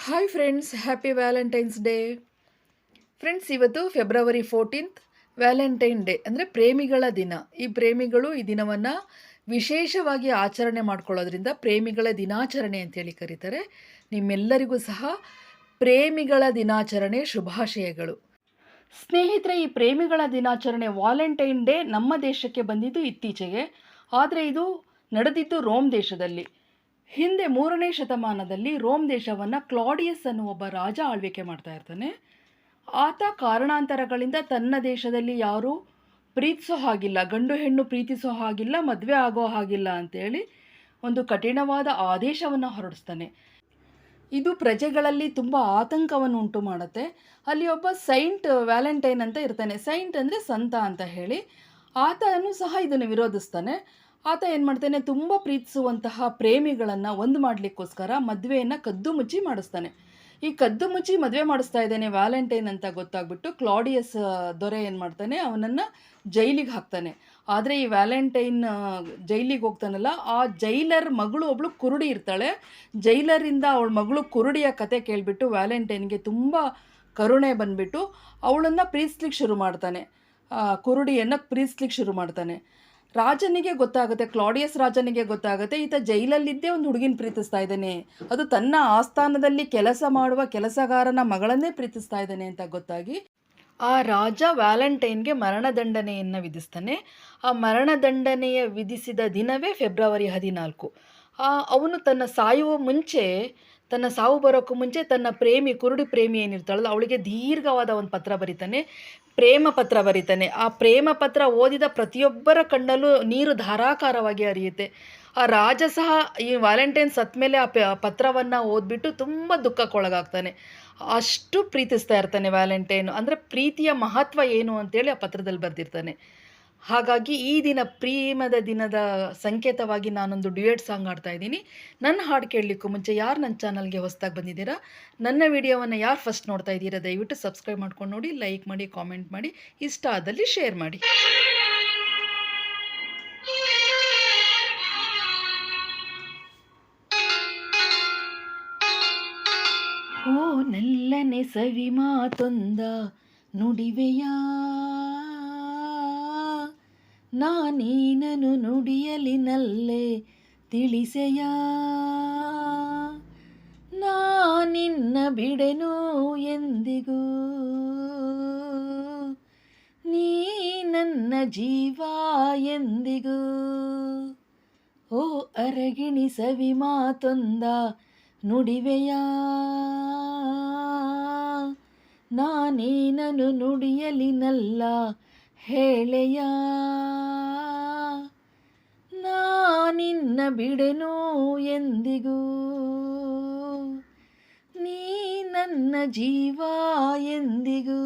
Hi friends, happy Valentine's day. Friends, ಇವತ್ತು February 14th Valentine day, ಅಂದರೆ ಪ್ರೇಮಿಗಳ ದಿನ. ಈ ಪ್ರೇಮಿಗಳು ಈ ದಿನವನ್ನು ವಿಶೇಷವಾಗಿ ಆಚರಣೆ ಮಾಡ್ಕೊಳ್ಳೋದ್ರಿಂದ ಪ್ರೇಮಿಗಳ ದಿನಾಚರಣೆ ಅಂತೇಳಿ ಕರೀತಾರೆ. ನಿಮ್ಮೆಲ್ಲರಿಗೂ ಸಹ ಪ್ರೇಮಿಗಳ ದಿನಾಚರಣೆ ಶುಭಾಶಯಗಳು. ಸ್ನೇಹಿತರೆ, ಈ ಪ್ರೇಮಿಗಳ ದಿನಾಚರಣೆ ವ್ಯಾಲೆಂಟೈನ್ ಡೇ ನಮ್ಮ ದೇಶಕ್ಕೆ ಬಂದಿದ್ದು ಇತ್ತೀಚೆಗೆ. ಆದರೆ ಇದು ನಡೆದಿದ್ದು ರೋಮ್ ದೇಶದಲ್ಲಿ. ಹಿಂದೆ 3ನೇ ಶತಮಾನದಲ್ಲಿ ರೋಮ್ ದೇಶವನ್ನು ಕ್ಲಾಡಿಯಸ್ ಅನ್ನುವ ಒಬ್ಬ ರಾಜ ಆಳ್ವಿಕೆ ಮಾಡ್ತಾ ಇರ್ತಾನೆ. ಆತ ಕಾರಣಾಂತರಗಳಿಂದ ತನ್ನ ದೇಶದಲ್ಲಿ ಯಾರೂ ಪ್ರೀತಿಸೋ ಹಾಗಿಲ್ಲ, ಗಂಡು ಹೆಣ್ಣು ಪ್ರೀತಿಸೋ ಹಾಗಿಲ್ಲ, ಮದುವೆ ಆಗೋ ಹಾಗಿಲ್ಲ ಅಂತೇಳಿ ಒಂದು ಕಠಿಣವಾದ ಆದೇಶವನ್ನು ಹೊರಡಿಸ್ತಾನೆ. ಇದು ಪ್ರಜೆಗಳಲ್ಲಿ ತುಂಬ ಆತಂಕವನ್ನು ಉಂಟು ಮಾಡುತ್ತೆ. ಅಲ್ಲಿ ಒಬ್ಬ ಸೈಂಟ್ ವ್ಯಾಲೆಂಟೈನ್ ಅಂತ ಇರ್ತಾನೆ. ಸೈಂಟ್ ಅಂದರೆ ಸಂತ ಅಂತ ಹೇಳಿ. ಆತನು ಸಹ ಇದನ್ನು ವಿರೋಧಿಸ್ತಾನೆ. ಆತ ಏನು ಮಾಡ್ತಾನೆ, ತುಂಬ ಪ್ರೀತಿಸುವಂತಹ ಪ್ರೇಮಿಗಳನ್ನು ಒಂದು ಮಾಡಲಿಕ್ಕೋಸ್ಕರ ಮದುವೆಯನ್ನು ಕದ್ದು ಮುಚ್ಚಿ ಮಾಡಿಸ್ತಾನೆ. ಈ ಕದ್ದು ಮುಚ್ಚಿ ಮದುವೆ ಮಾಡಿಸ್ತಾ ಇದ್ದಾನೆ ವ್ಯಾಲೆಂಟೈನ್ ಅಂತ ಗೊತ್ತಾಗ್ಬಿಟ್ಟು ಕ್ಲಾಡಿಯಸ್ ದೊರೆ ಏನು ಮಾಡ್ತಾನೆ, ಅವನನ್ನು ಜೈಲಿಗೆ ಹಾಕ್ತಾನೆ. ಆದರೆ ಈ ವ್ಯಾಲೆಂಟೈನ್ ಜೈಲಿಗೆ ಹೋಗ್ತಾನಲ್ಲ, ಆ ಜೈಲರ್ ಮಗಳು ಒಬ್ಬಳು ಕುರುಡಿ ಇರ್ತಾಳೆ. ಜೈಲರಿಂದ ಅವಳ ಮಗಳು ಕುರುಡಿಯ ಕತೆ ಕೇಳಿಬಿಟ್ಟು ವ್ಯಾಲೆಂಟೈನ್ಗೆ ತುಂಬ ಕರುಣೆ ಬಂದುಬಿಟ್ಟು ಅವಳನ್ನು ಪ್ರೀತಿಸ್ಲಿಕ್ಕೆ ಶುರು ಮಾಡ್ತಾನೆ. ಕುರುಡಿಯನ್ನು ಪ್ರೀತಿಸ್ಲಿಕ್ಕೆ ಶುರು ಮಾಡ್ತಾನೆ. ರಾಜನಿಗೆ ಗೊತ್ತಾಗುತ್ತೆ, ಕ್ಲಾಡಿಯಸ್ ರಾಜನಿಗೆ ಗೊತ್ತಾಗುತ್ತೆ, ಈತ ಜೈಲಲ್ಲಿದ್ದೇ ಒಂದು ಹುಡುಗಿನ ಪ್ರೀತಿಸ್ತಾ ಇದ್ದಾನೆ, ಅದು ತನ್ನ ಆಸ್ಥಾನದಲ್ಲಿ ಕೆಲಸ ಮಾಡುವ ಕೆಲಸಗಾರನ ಮಗಳನ್ನೇ ಪ್ರೀತಿಸ್ತಾ ಇದ್ದಾನೆ ಅಂತ ಗೊತ್ತಾಗಿ ಆ ರಾಜ ವ್ಯಾಲೆಂಟೈನ್ಗೆ ಮರಣದಂಡನೆಯನ್ನು ವಿಧಿಸ್ತಾನೆ. ಆ ಮರಣದಂಡನೆಯ ವಿಧಿಸಿದ ದಿನವೇ ಫೆಬ್ರವರಿ 14. ಅವನು ತನ್ನ ಸಾವು ಬರೋಕ್ಕೂ ಮುಂಚೆ ತನ್ನ ಕುರುಡಿ ಪ್ರೇಮಿ ಏನಿರ್ತಾಳಲ್ಲ ಅವಳಿಗೆ ದೀರ್ಘವಾದ ಒಂದು ಪತ್ರ ಬರೀತಾನೆ, ಪ್ರೇಮ ಪತ್ರ ಬರೀತಾನೆ. ಆ ಪ್ರೇಮ ಪತ್ರ ಓದಿದ ಪ್ರತಿಯೊಬ್ಬರ ಕಣ್ಣಲ್ಲೂ ನೀರು ಧಾರಾಕಾರವಾಗಿ ಹರಿಯುತ್ತೆ. ಆ ರಾಜ ಸಹ ಈ ವ್ಯಾಲೆಂಟೈನ್ ಸತ್ತ ಮೇಲೆ ಆ ಪತ್ರವನ್ನು ಓದ್ಬಿಟ್ಟು ತುಂಬ ದುಃಖಕ್ಕೊಳಗಾಗ್ತಾನೆ. ಅಷ್ಟು ಪ್ರೀತಿಸ್ತಾ ಇರ್ತಾನೆ ವ್ಯಾಲೆಂಟೈನ್. ಅಂದರೆ ಪ್ರೀತಿಯ ಮಹತ್ವ ಏನು ಅಂತೇಳಿ ಆ ಪತ್ರದಲ್ಲಿ ಬರೆದಿರ್ತಾನೆ. ಹಾಗಾಗಿ ಈ ದಿನ ಪ್ರೇಮದ ದಿನದ ಸಂಕೇತವಾಗಿ ನಾನೊಂದು ಡ್ಯುಯೆಟ್ ಸಾಂಗ್ ಆಡ್ತಾ ಇದ್ದೀನಿ. ನನ್ನ ಹಾಡು ಕೇಳಲಿಕ್ಕೂ ಮುಂಚೆ ಯಾರು ನನ್ನ ಚಾನಲ್ಗೆ ಹೊಸದಾಗಿ ಬಂದಿದ್ದೀರಾ, ನನ್ನ ವಿಡಿಯೋವನ್ನು ಯಾರು ಫಸ್ಟ್ ನೋಡ್ತಾ ಇದ್ದೀರಾ, ದಯವಿಟ್ಟು ಸಬ್ಸ್ಕ್ರೈಬ್ ಮಾಡ್ಕೊಂಡು ನೋಡಿ, ಲೈಕ್ ಮಾಡಿ, ಕಾಮೆಂಟ್ ಮಾಡಿ, ಇಷ್ಟ ಆದಲ್ಲಿ ಶೇರ್ ಮಾಡಿ. ಓ ನಲ್ಲನೆ ಸವಿ ಮಾತೊಂದ ನುಡಿವೆಯಾ, ನಾನೀನನು ನುಡಿಯಲಿನಲ್ಲೇ ತಿಳಿಸೆಯ, ನಾನಿನ್ನ ಬಿಡೆನು ಎಂದಿಗೂ, ನೀ ನನ್ನ ಜೀವ ಎಂದಿಗೂ. ಓ ಅರಗಿಣಿ ಸವಿ ಮಾತೊಂದ ನುಡಿವೆಯ, ನಾನೇನನು ನುಡಿಯಲಿನಲ್ಲ ಹೇಳೆಯ, ನಾನಿನ್ನ ಬಿಡೆನು ಎಂದಿಗೂ, ನೀ ನನ್ನ ಜೀವ ಎಂದಿಗೂ.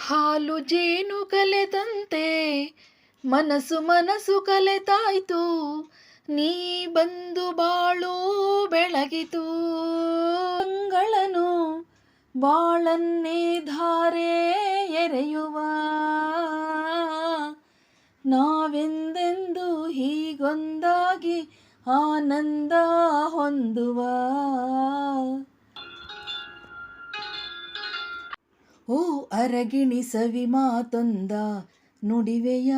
ಹಾಲು ಜೇನು ಕಲೆದಂತೆ ಮನಸ್ಸು ಕಲೆತಾಯ್ತು, ನೀ ಬಂದು ಬಾಳು ಬೆಳಗಿತು, ಅಂಗಳನು ಬಾಳನ್ನೇ ಧಾರೆ ಎರೆಯುವ, ನಾವೆಂದೆಂದು ಹೀಗೊಂದಾಗಿ ಆನಂದ ಹೊಂದುವ. ಓ ಅರಗಿಣಿ ಸವಿ ಮಾತೊಂದ ನುಡಿವೆಯ,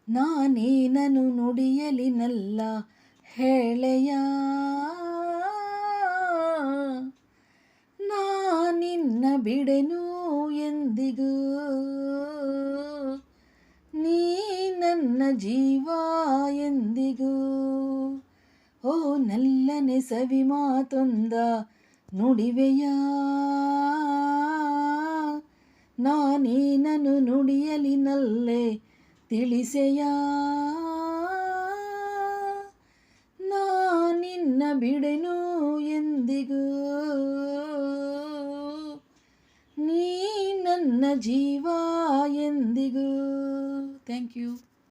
ನಾನೇನನು ನುಡಿಯಲಿನಲ್ಲ ಹೇಳೆಯ, ನಾನಿನ್ನ ಬಿಡೆನು ಎಂದಿಗೂ, ನೀ ನನ್ನ ಜೀವ ಎಂದಿಗೂ. ಓ ನಲ್ಲನೆ ಸವಿ ಮಾತೊಂದ ನುಡಿವೆಯ, ನಾನೇನನು ನುಡಿಯಲಿನಲ್ಲೇ ತಿಳಿಸೆಯ, ನಾನಿನ್ನ ಬಿಡೆನು ಎಂದಿಗೂ, ನೀ ನನ್ನ ಜೀವ ಎಂದಿಗೂ. Thank you.